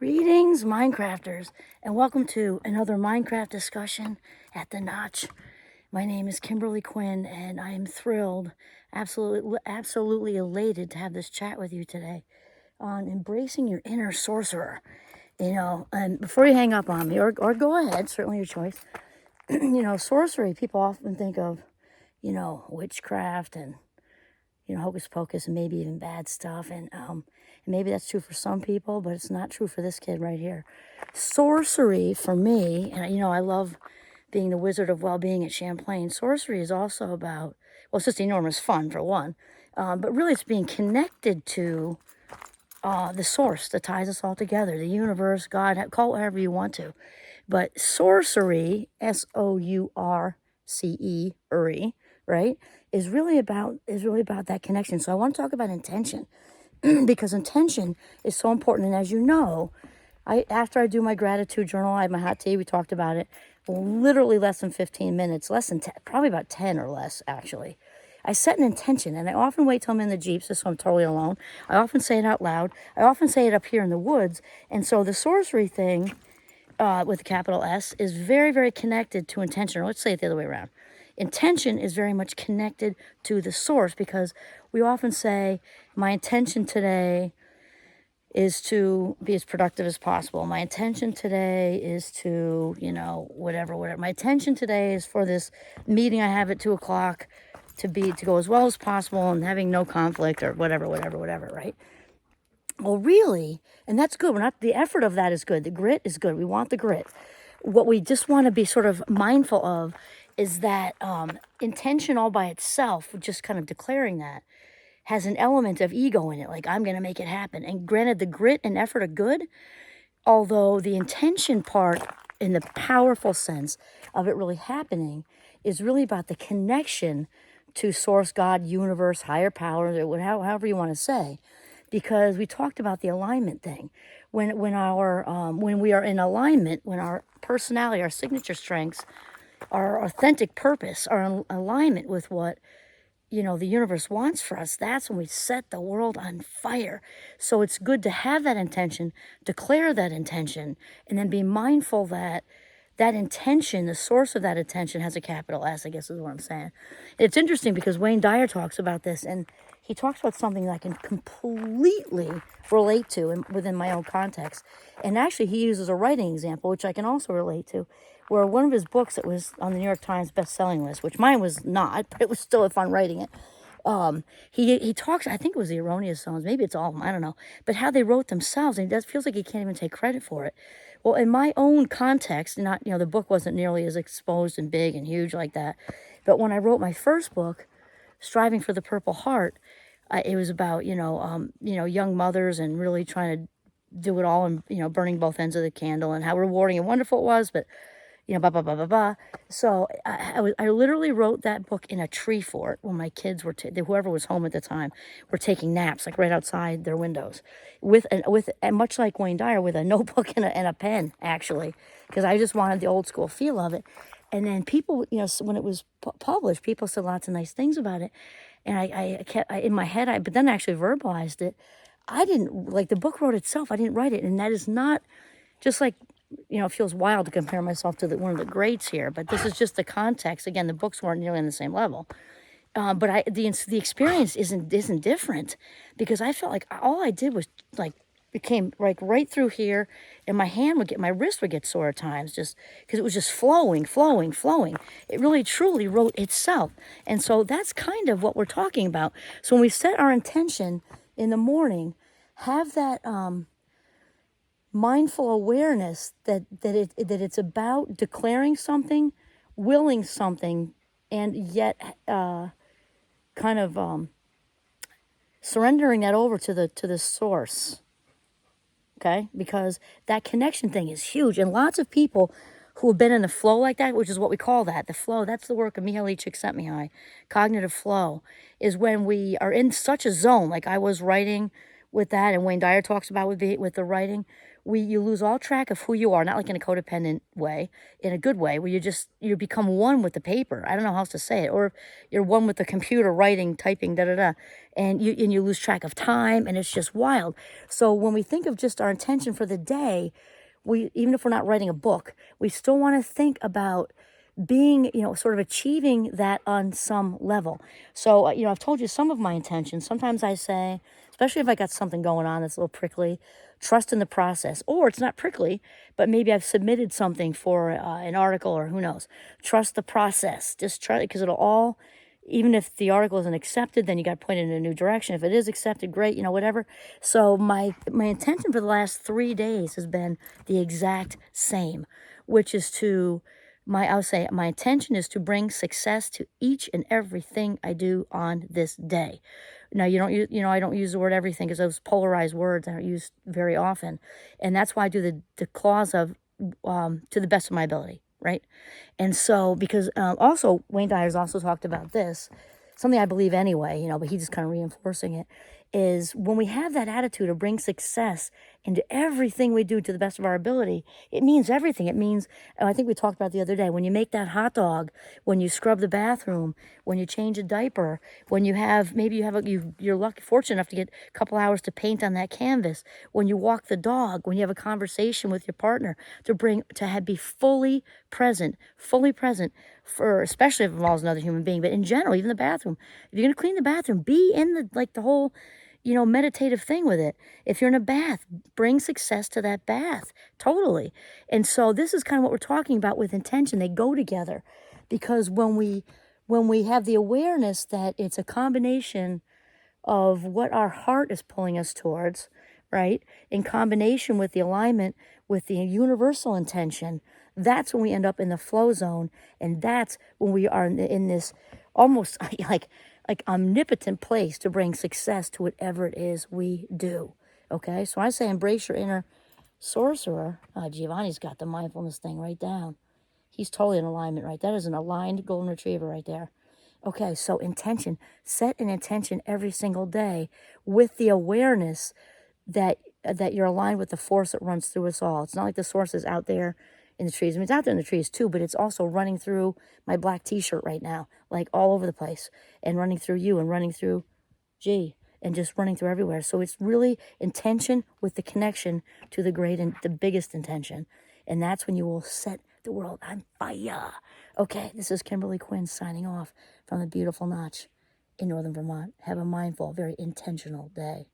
Greetings, Minecrafters, and welcome to another Minecraft discussion at the Notch. My name is Kimberly Quinn, and I am thrilled, absolutely elated to have this chat with you today on embracing your inner sorcerer. And before you hang up on me, or go ahead, certainly your choice. Sorcery, people often think of, witchcraft and hocus pocus and maybe even bad stuff. And maybe that's true for some people, but it's not true for this kid right here. Sorcery for me, and I love being the wizard of well-being at Champlain. Sorcery is also about, well, it's just enormous fun for one, but really it's being connected to the source that ties us all together, the universe, God, call it however you want to. But sorcery, S-O-U-R-C-E, right, is really about that connection. So I want to talk about intention because intention is so important. And as you know, after I do my gratitude journal, I have my hot tea, we talked about it, literally less than 15 minutes, less than 10, probably about 10 or less actually. I set an intention, and I often wait till I'm in the Jeep, just so I'm totally alone. I often say it out loud. I often say it up here in the woods. And so the sorcery thing, with a capital S, is very, very connected to intention. Or let's say it the other way around. Intention is very much connected to the source, because we often say, my intention today is to be as productive as possible. My intention today is to, whatever. My intention today is for this meeting I have at 2:00 to go as well as possible and having no conflict or whatever, right? Well, really, and that's good. The effort of that is good. The grit is good. We want the grit. What we just want to be sort of mindful of is that intention all by itself, just kind of declaring that, has an element of ego in it. Like, I'm going to make it happen. And granted, the grit and effort are good, although the intention part, in the powerful sense of it really happening, is really about the connection to source, God, universe, higher power, however you want to say. Because we talked about the alignment thing. When we are in alignment, when our personality, our signature strengths, our authentic purpose are in alignment with what the universe wants for us, that's when we set the world on fire. So it's good to have that intention, declare that intention, and then be mindful that that intention, the source of that intention, has a capital S, I guess is what I'm saying. It's interesting because Wayne Dyer talks about this, and he talks about something that I can completely relate to within my own context. And actually, he uses a writing example, which I can also relate to, where one of his books that was on the New York Times best-selling list, which mine was not, but it was still fun writing it. He talks, I think it was the Erroneous Zones, maybe it's all of them, I don't know, but how they wrote themselves, and it feels like he can't even take credit for it. Well, in my own context, not, the book wasn't nearly as exposed and big and huge like that, but when I wrote my first book, Striving for the Purple Heart, it was about, young mothers and really trying to do it all and, burning both ends of the candle and how rewarding and wonderful it was, but blah, blah, blah, blah, blah. So I literally wrote that book in a tree fort when my kids were, whoever was home at the time, were taking naps, like right outside their windows, and much like Wayne Dyer, with a notebook and a pen, actually, because I just wanted the old school feel of it. And then people, when it was published, people said lots of nice things about it. And I kept, in my head, but then I actually verbalized it. I didn't, like, the book wrote itself. I didn't write it. And that is not, just like, it feels wild to compare myself to one of the greats here, but this is just the context. Again, the books weren't nearly on the same level. But the experience isn't different, because I felt like all I did was, like, it came right through here, and my wrist would get sore at times, just because it was just flowing. It really truly wrote itself. And so that's kind of what we're talking about. So when we set our intention in the morning, have that mindful awareness that it's about declaring something, willing something, and yet kind of surrendering that over to the source. Okay, because that connection thing is huge, and lots of people who have been in the flow like that, which is what we call that, the flow. That's the work of Mihaly Csikszentmihalyi. Cognitive flow is when we are in such a zone, like I was writing with that, and Wayne Dyer talks about with the writing, you lose all track of who you are, not like in a codependent way, in a good way, where you become one with the paper. I don't know how else to say it. Or you're one with the computer, writing, typing, da da da, and you lose track of time, and it's just wild. So when we think of just our intention for the day, we, even if we're not writing a book, we still want to think about being, sort of achieving that on some level. So, I've told you some of my intentions. Sometimes I say, especially if I got something going on that's a little prickly, trust in the process. Or it's not prickly, but maybe I've submitted something for an article, or who knows. Trust the process. Just try it, because it'll all, even if the article isn't accepted, then you got pointed in a new direction. If it is accepted, great, whatever. So my intention for the last 3 days has been the exact same, which is to, I would say my intention is to bring success to each and everything I do on this day. Now, you don't use, I don't use the word everything, because those polarized words aren't used very often. And that's why I do the clause of to the best of my ability, right? And so, because also Wayne Dyer's also talked about this, something I believe anyway, but he's just kind of reinforcing it, is when we have that attitude of bring success into everything we do to the best of our ability, it means everything. It means, I think we talked about the other day, when you make that hot dog, when you scrub the bathroom, when you change a diaper, when you have, maybe you're lucky, fortunate enough to get a couple hours to paint on that canvas, when you walk the dog, when you have a conversation with your partner, be fully present for, especially if it involves another human being, but in general, even the bathroom. If you're going to clean the bathroom, be in the whole, meditative thing with it. If you're in a bath, bring success to that bath. Totally. And so this is kind of what we're talking about with intention. They go together, because when we have the awareness that it's a combination of what our heart is pulling us towards, right? In combination with the alignment with the universal intention, that's when we end up in the flow zone. And that's when we are in this almost like omnipotent place to bring success to whatever it is we do. Okay, so I say embrace your inner sorcerer. Giovanni's got the mindfulness thing right down. He's totally in alignment, right? That is an aligned golden retriever right there. Okay, so intention. Set an intention every single day with the awareness that you're aligned with the force that runs through us all. It's not like the source is out there in the trees. I mean, it's out there in the trees too, but it's also running through my black t-shirt right now, like all over the place, and running through you, and running through G, and just running through everywhere. So it's really intention with the connection to the great and the biggest intention. And that's when you will set the world on fire. Okay, this is Kimberly Quinn signing off from the beautiful Notch in Northern Vermont. Have a mindful, very intentional day.